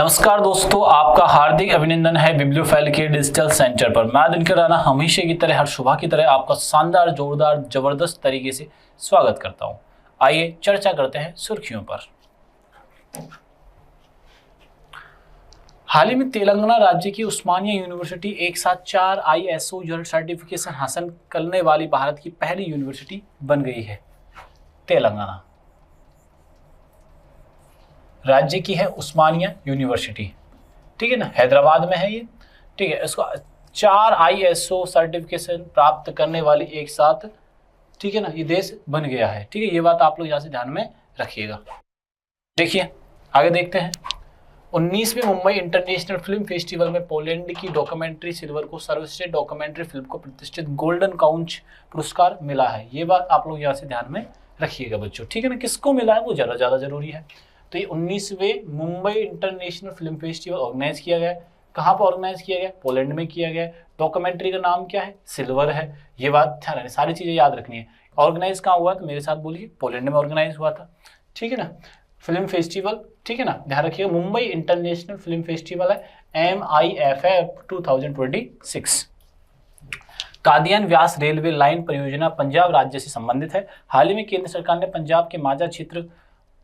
नमस्कार दोस्तों, आपका हार्दिक अभिनंदन है बिब्लियोफाइल के डिजिटल सेंटर पर। मैं दिनकर राणा हमेशा की तरह हर सुबह की तरह आपका शानदार, जोरदार, जबरदस्त तरीके से स्वागत करता हूं। आइए चर्चा करते हैं सुर्खियों पर। हाल ही में तेलंगाना राज्य की उस्मानिया यूनिवर्सिटी एक साथ 4 ISO सर्टिफिकेशन हासिल करने वाली भारत की पहली यूनिवर्सिटी बन गई है। तेलंगाना राज्य की है उस्मानिया यूनिवर्सिटी, ठीक है ना, हैदराबाद में है ये, ठीक है। इसको 4 ISO सर्टिफिकेशन प्राप्त करने वाली एक साथ, ठीक है ना, ये देश बन गया है, ठीक है। ये बात आप लोग यहाँ से ध्यान में रखिएगा। देखिए आगे देखते हैं। 19वें मुंबई इंटरनेशनल फिल्म फेस्टिवल में पोलैंड की डॉक्यूमेंट्री सिल्वर को सर्वश्रेष्ठ डॉक्यूमेंट्री फिल्म को प्रतिष्ठित गोल्डन काउच पुरस्कार मिला है। ये बात आप लोग यहाँ से ध्यान में रखिएगा बच्चों, ठीक है ना। किसको मिला है वो ज़्यादा जरूरी है। तो ये 19वें Mumbai international film festival organise किया गया। कहाँ पर ऑर्गेनाइज किया गया? पोलैंड में किया गया। डॉक्यूमेंट्री का नाम क्या है? सिल्वर है। ये बात ध्यान रखनी, सारी चीजें याद रखनी है। ऑर्गेनाइज कहाँ हुआ? तो मेरे साथ बोलिए, पोलैंड में ऑर्गेनाइज हुआ था, ठीक है ना। फिल्म फेस्टिवल, ठीक है ना, ध्यान रखिएगा। मुंबई इंटरनेशनल फिल्म फेस्टिवल है MIFF 2026। कादियान व्यास रेलवे लाइन परियोजना पंजाब राज्य से संबंधित है। हाल ही में केंद्र सरकार ने पंजाब के माझा क्षेत्र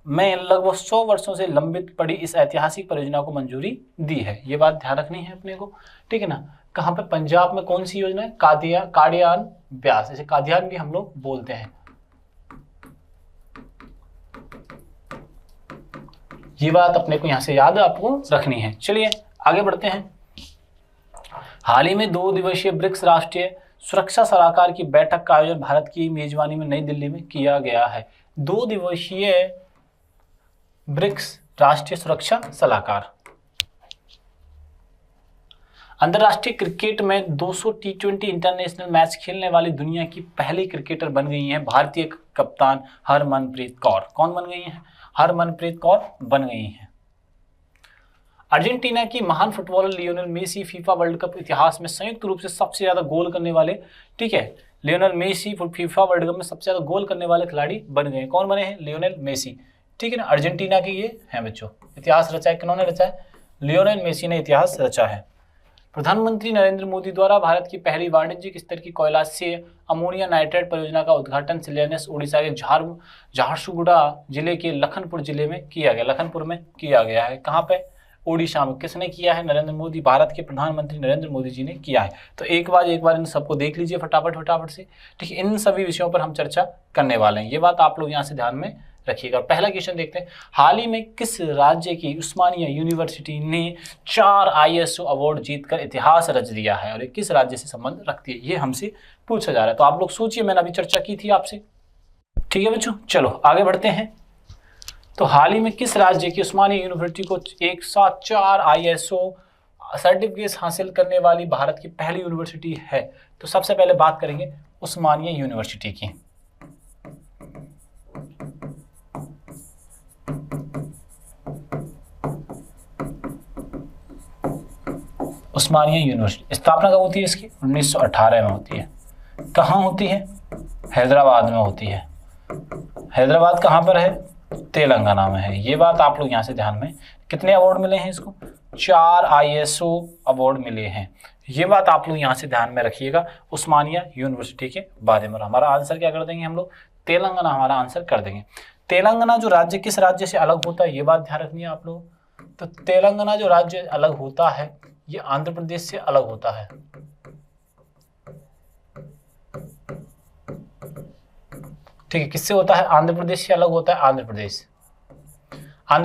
में लगभग 100 वर्षों से लंबित पड़ी इस ऐतिहासिक परियोजना को मंजूरी दी है। ये बात ध्यान रखनी है अपने को, ठीक है ना। कहाँ पे? पंजाब में। कौन सी योजना है? कादियान व्यास, इसे कादियान भी हम लोग बोलते हैं। ये बात अपने को यहाँ से याद आपको रखनी है। चलिए आगे बढ़ते हैं। हाल ही में 2 दिवसीय ब्रिक्स राष्ट्रीय सुरक्षा सलाहकार की बैठक का आयोजन भारत की मेजबानी में नई दिल्ली में किया गया है। 2 दिवसीय ब्रिक्स राष्ट्रीय सुरक्षा सलाहकार। अंतर्राष्ट्रीय क्रिकेट में 200 T20 इंटरनेशनल मैच खेलने वाली दुनिया की पहली क्रिकेटर बन गई हैं भारतीय कप्तान हरमनप्रीत कौर। कौन बन गई हैं? हरमनप्रीत कौर बन गई हैं। अर्जेंटीना की महान footballer Lionel Messi FIFA World Cup इतिहास में संयुक्त रूप से सबसे ज्यादा गोल करने वाले, ठीक है, Lionel Messi FIFA World Cup में सबसे ज्यादा गोल करने वाले खिलाड़ी बन गए। कौन बने हैं? लियोनेल मेसी, ठीक है ना। अर्जेंटीना के ये हैं बच्चों। इतिहास रचा है किन्होंने? रचा है लियोनेल मेसी ने इतिहास रचा है। प्रधानमंत्री नरेंद्र मोदी द्वारा भारत की पहली वाणिज्यिक स्तर की कोयलाश्य अमोनिया नाइट्रेट परियोजना का उद्घाटन शिलान्यास ओडिशा के झारसुगुड़ा जिले के लखनपुर जिले में किया गया। लखनपुर में किया गया है। कहाँ पे? ओडिशा में। किसने किया है? नरेंद्र मोदी, भारत के प्रधानमंत्री नरेंद्र मोदी जी ने किया है। तो एक बार इन सबको देख लीजिए फटाफट से, ठीक है। इन सभी विषयों पर हम चर्चा करने वाले हैं। ये बात आप लोग यहाँ से ध्यान में रखिएगा। पहला क्वेश्चन देखते हैं। हाल ही में किस राज्य की उस्मानिया यूनिवर्सिटी ने 4 ISO अवार्ड जीतकर इतिहास रच दिया है और ये किस राज्य से संबंध रखती है? ये हमसे पूछा जा रहा है। तो आप लोग सोचिए, मैंने अभी चर्चा की थी आपसे, ठीक है बच्चों। चलो आगे बढ़ते हैं। तो हाल ही में किस राज्य की उस्मानिया यूनिवर्सिटी को एक साथ 4 ISO सर्टिफिकेट हासिल करने वाली भारत की पहली यूनिवर्सिटी है? तो सबसे पहले बात करेंगे उस्मानिया यूनिवर्सिटी की। उस्मानिया यूनिवर्सिटी स्थापना कब होती है इसकी? 1918 में होती है। कहाँ होती है? हैदराबाद में होती है। हैदराबाद कहाँ पर है? तेलंगाना में है। ये बात आप लोग यहाँ से ध्यान में। कितने अवार्ड मिले हैं इसको? 4 ISO अवार्ड मिले हैं। ये बात आप लोग यहाँ से ध्यान में रखिएगा उस्मानिया यूनिवर्सिटी के बारे में। हमारा आंसर क्या कर देंगे हम लोग? तेलंगाना हमारा आंसर कर देंगे। तेलंगाना जो राज्य किस राज्य से अलग होता है, ये बात ध्यान रखनी है आप लोग। तो तेलंगाना जो राज्य अलग होता है, ये आंध्र प्रदेश से अलग होता है। ठीक है, किससे होता है? आंध्र प्रदेश से अलग होता है। आंध्र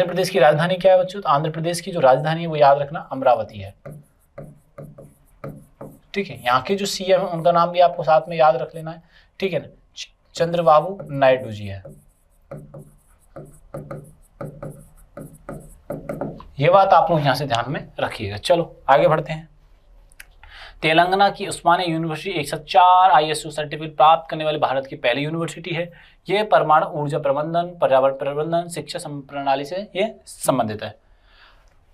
प्रदेश की राजधानी क्या है बच्चों? तो आंध्र प्रदेश की जो राजधानी है वो याद रखना अमरावती है, ठीक है। यहाँ के जो CM है उनका नाम भी आपको साथ में याद रख लेना है, ठीक है ना। चंद्रबाबू नायडू जी है। ये बात आप लोग यहाँ से ध्यान में रखिएगा। चलो आगे बढ़ते हैं। तेलंगाना की उस्मानिया यूनिवर्सिटी एक साथ 4 ISO सर्टिफिकेट प्राप्त करने वाली भारत की पहली यूनिवर्सिटी है। यह परमाणु ऊर्जा प्रबंधन, पर्यावरण प्रबंधन, शिक्षा प्रणाली से ये संबंधित है।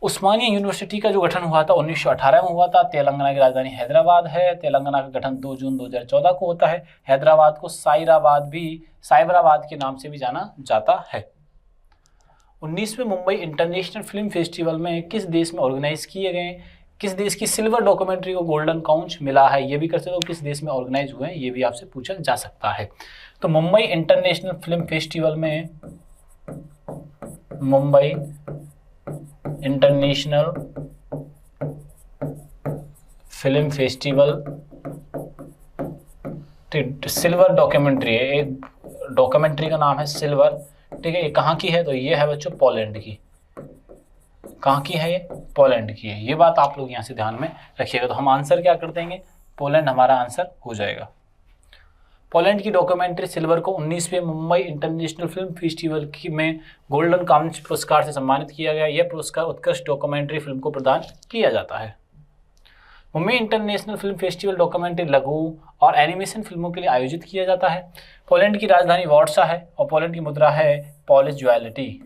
उस्मानिया यूनिवर्सिटी का जो गठन हुआ था 1918 में हुआ था। तेलंगाना की राजधानी हैदराबाद है। तेलंगाना का गठन 2 जून 2014 को होता है। हैदराबाद को साइबराबाद के नाम से भी जाना जाता है। 19वें मुंबई इंटरनेशनल फिल्म फेस्टिवल में किस देश में ऑर्गेनाइज किए गए, किस देश की सिल्वर डॉक्यूमेंट्री को गोल्डन काउच मिला है, ये भी कर सकते हो, किस देश में ऑर्गेनाइज हुए हैं ये भी आपसे पूछा जा सकता है। तो मुंबई इंटरनेशनल फिल्म फेस्टिवल में, Mumbai international film festival silver documentary है, एक डॉक्यूमेंट्री का नाम है सिल्वर, ठीक है। ये कहाँ की है, तो ये है बच्चों पोलैंड की। कहाँ की है ये, पोलैंड की है। ये बात आप लोग यहाँ से ध्यान में रखिएगा। तो हम आंसर क्या कर देंगे, पोलैंड हमारा आंसर हो जाएगा। पोलैंड की डॉक्यूमेंट्री सिल्वर को 19वें मुंबई इंटरनेशनल फिल्म फेस्टिवल की में गोल्डन काउच पुरस्कार से सम्मानित किया गया। यह पुरस्कार उत्कृष्ट डॉक्यूमेंट्री फिल्म को प्रदान किया जाता है। Mumbai international film festival documentary, लघु और एनिमेशन फिल्मों के लिए आयोजित किया जाता है। पोलैंड की राजधानी वार्सा है और पोलैंड की मुद्रा है पॉलिश ज्वेलिटी।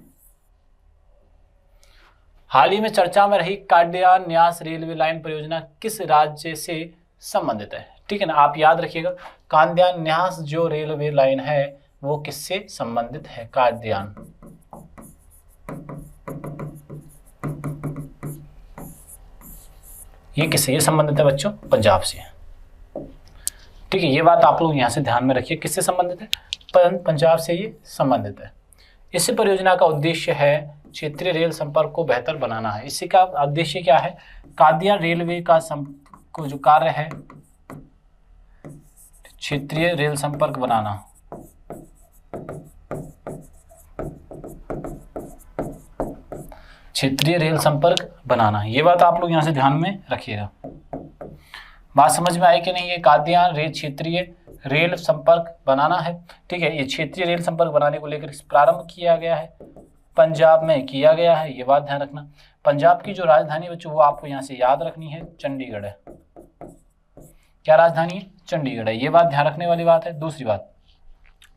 हाल ही में चर्चा में रही कांदियान न्यास रेलवे लाइन परियोजना किस राज्य से संबंधित है, ठीक है ना। आप याद रखिएगा, कांदियान न्यास जो रेलवे लाइन है वो किससे संबंधित है, कांदियान। ये किससे संबंधित है बच्चों, पंजाब से, ठीक है। ये बात आप लोग यहाँ से ध्यान में रखिए, किससे संबंधित है, पंजाब से ये संबंधित है। इस परियोजना का उद्देश्य है क्षेत्रीय रेल संपर्क को बेहतर बनाना है। इसी का उद्देश्य क्या है, कांदियान रेलवे का को जो कार्य है क्षेत्रीय रेल संपर्क बनाना। क्षेत्रीय रेल संपर्क बनाना, ये बात आप लोग यहाँ से ध्यान में रखिएगा। बात समझ में आई कि नहीं, ये कांदियान क्षेत्रीय रेल संपर्क बनाना है, ठीक है। ये क्षेत्रीय रेल संपर्क बनाने को लेकर प्रारंभ किया गया है, पंजाब में किया गया है, ये बात ध्यान रखना। पंजाब की जो राजधानी बच्चों वो आपको यहाँ से याद रखनी है, चंडीगढ़ है। क्या राजधानी है, चंडीगढ़ है, ये बात ध्यान रखने वाली बात है। दूसरी बात,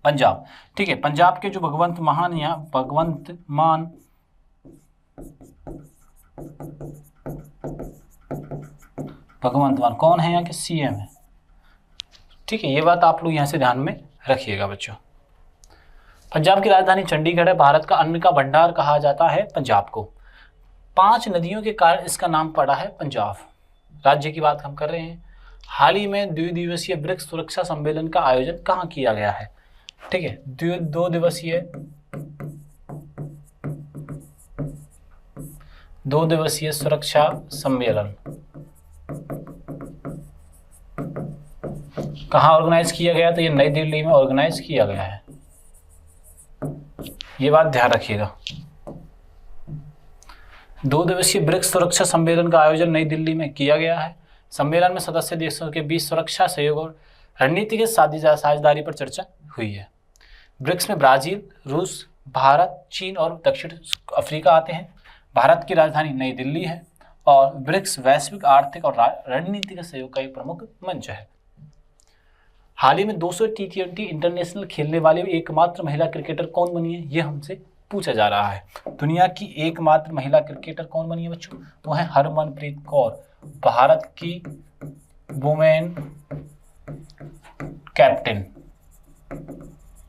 पंजाब, ठीक है। पंजाब के जो भगवंत मान कौन है, यहाँ के सीएम है, ठीक है। ये बात आप लोग यहाँ से ध्यान में रखिएगा बच्चों। पंजाब की राजधानी चंडीगढ़ है। भारत का अन्न का भंडार कहा जाता है पंजाब को। 5 नदियों के कारण इसका नाम पड़ा है पंजाब। राज्य की बात हम कर रहे हैं। हाल ही में 2 दिवसीय ब्रिक्स सुरक्षा सम्मेलन का आयोजन कहाँ किया गया है, ठीक है। 2 दिवसीय सुरक्षा सम्मेलन कहाँ ऑर्गेनाइज किया गया, तो ये नई दिल्ली में ऑर्गेनाइज किया गया है, ये बात ध्यान रखिएगा। 2 दिवसीय ब्रिक्स सुरक्षा सम्मेलन का आयोजन नई दिल्ली में किया गया है। सम्मेलन में सदस्य देशों के बीच सुरक्षा सहयोग और रणनीतिक साझेदारी पर चर्चा हुई है। ब्रिक्स में ब्राजील, रूस, भारत, चीन और दक्षिण अफ्रीका आते हैं। भारत की राजधानी नई दिल्ली है और ब्रिक्स वैश्विक आर्थिक और रणनीतिक सहयोग का एक प्रमुख मंच है। हाल ही में 200 T20 इंटरनेशनल खेलने वाली एकमात्र महिला क्रिकेटर कौन बनी है, ये हमसे पूछा जा रहा है। दुनिया की एकमात्र महिला क्रिकेटर कौन बनी है बच्चों, वो है हरमनप्रीत कौर, भारत की वुमेन कैप्टन।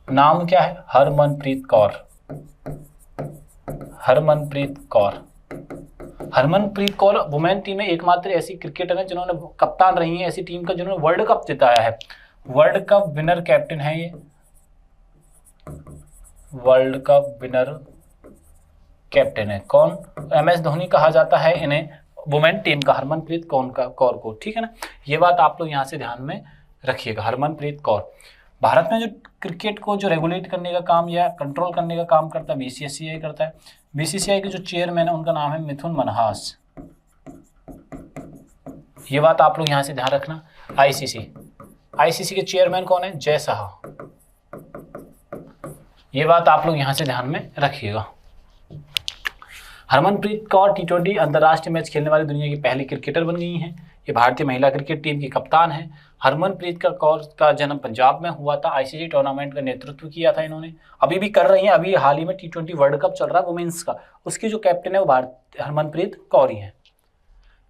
नाम क्या है, हरमनप्रीत कौर। हरमनप्रीत कौर वुमेन टीम में एकमात्र ऐसी क्रिकेटर है जिन्होंने कप्तान रही है ऐसी टीम का जिन्होंने वर्ल्ड कप जिताया है। वर्ल्ड कप विनर कैप्टन है ये, वर्ल्ड कप विनर कैप्टन है कौन, MS धोनी कहा जाता है इन्हें, वुमेन टीम का हरमनप्रीत कौर को, ठीक है ना। ये बात आप लोग यहाँ से ध्यान में रखिएगा, हरमनप्रीत कौर। भारत में जो क्रिकेट को जो रेगुलेट करने का काम या कंट्रोल करने का काम करता है BCCI करता है। BCCI के जो चेयरमैन है उनका नाम है मिथुन मनहास, ये बात आप लोग यहाँ से ध्यान रखना। ICC के चेयरमैन कौन है, जय शाह, ये बात आप लोग यहाँ से ध्यान में रखिएगा। हरमनप्रीत कौर T20 अंतर्राष्ट्रीय मैच खेलने वाली दुनिया की पहली क्रिकेटर बन गई हैं। ये भारतीय महिला क्रिकेट टीम की कप्तान है। हरमनप्रीत कौर का जन्म पंजाब में हुआ था। ICC टूर्नामेंट का नेतृत्व किया था इन्होंने, अभी भी कर रही हैं। अभी हाल ही में T20 वर्ल्ड कप चल रहा है वुमेन्स का, उसकी जो कैप्टन है वो हरमनप्रीत कौर ही हैं।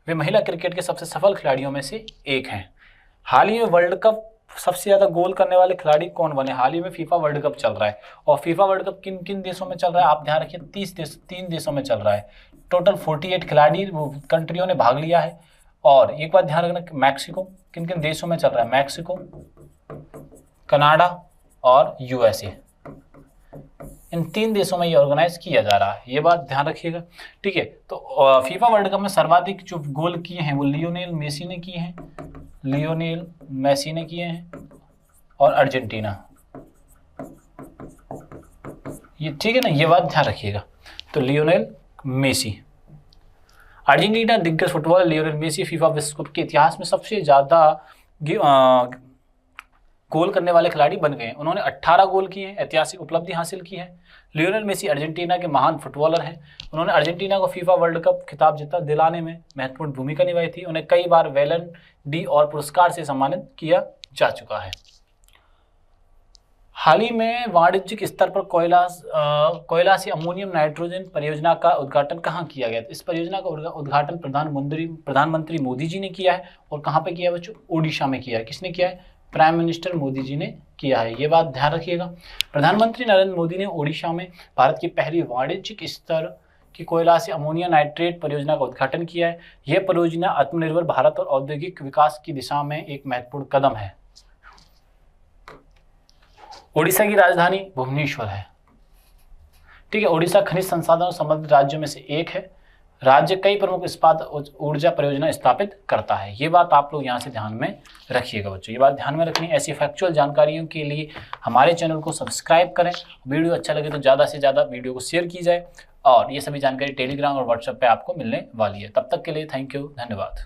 वे महिला क्रिकेट के सबसे सफल खिलाड़ियों में से एक हैं। हाल ही में वर्ल्ड कप सबसे ज्यादा गोल करने वाले खिलाड़ी कौन बने? हाल ही में फीफा वर्ल्ड कप चल रहा है, और फीफा वर्ल्ड कप किन किन देशों में चल रहा है आप ध्यान रखिए, 3 देशों में चल रहा है। टोटल 48 खिलाड़ी कंट्रियों ने भाग लिया है। और एक बात ध्यान रखना, मैक्सिको, किन किन देशों में चल रहा है? मैक्सिको, कनाडा और यूएसए, इन 3 देशों में ये ऑर्गेनाइज किया जा रहा है, ये बात ध्यान रखिएगा। ठीक है, तो फीफा वर्ल्ड कप में सर्वाधिक जो गोल किए हैं वो लियोनेल मेसी ने किए हैं, लियोनेल मेसी ने किए हैं, और अर्जेंटीना, ये ठीक है ना, ये बात ध्यान रखिएगा। तो लियोनेल मेसी, अर्जेंटीना दिग्गज फुटबॉलर लियोनेल मेसी फीफा विश्व कप के इतिहास में सबसे ज्यादा गोल करने वाले खिलाड़ी बन गए। उन्होंने 18 गोल किए हैं, ऐतिहासिक उपलब्धि हासिल की है। लियोनेल मेसी अर्जेंटीना के महान फुटबॉलर हैं। उन्होंने अर्जेंटीना को फीफा वर्ल्ड कप खिताब दिलाने में महत्वपूर्ण भूमिका निभाई थी। उन्हें कई बार बैलन डी और पुरस्कार से सम्मानित किया जा चुका है। हाल ही में वाणिज्यिक स्तर पर कोयला से अमोनियम नाइट्रोजन परियोजना का उद्घाटन कहाँ किया गया? इस परियोजना का उद्घाटन प्रधानमंत्री मोदी जी ने किया है। और कहाँ पे किया है बच्चों? ओडिशा में किया है। किसने किया है? प्राइम मिनिस्टर मोदी जी ने किया है, ये बात ध्यान रखिएगा। प्रधानमंत्री नरेंद्र मोदी ने ओडिशा में भारत की पहली वाणिज्यिक स्तर की कोयला से अमोनिया नाइट्रेट परियोजना का उद्घाटन किया है। यह परियोजना आत्मनिर्भर भारत और औद्योगिक विकास की दिशा में एक महत्वपूर्ण कदम है। ओडिशा की राजधानी भुवनेश्वर है। ठीक है, ओडिशा खनिज संसाधनों संबंधित राज्यों में से एक है। राज्य कई प्रमुख इस्पात ऊर्जा परियोजना स्थापित करता है। ये बात आप लोग यहाँ से ध्यान में रखिएगा बच्चों, ये बात ध्यान में रखनी। ऐसी फैक्चुअल जानकारियों के लिए हमारे चैनल को सब्सक्राइब करें। वीडियो अच्छा लगे तो ज़्यादा से ज़्यादा वीडियो को शेयर की जाए, और ये सभी जानकारी टेलीग्राम और व्हाट्सएप पे आपको मिलने वाली है। तब तक के लिए थैंक यू, धन्यवाद।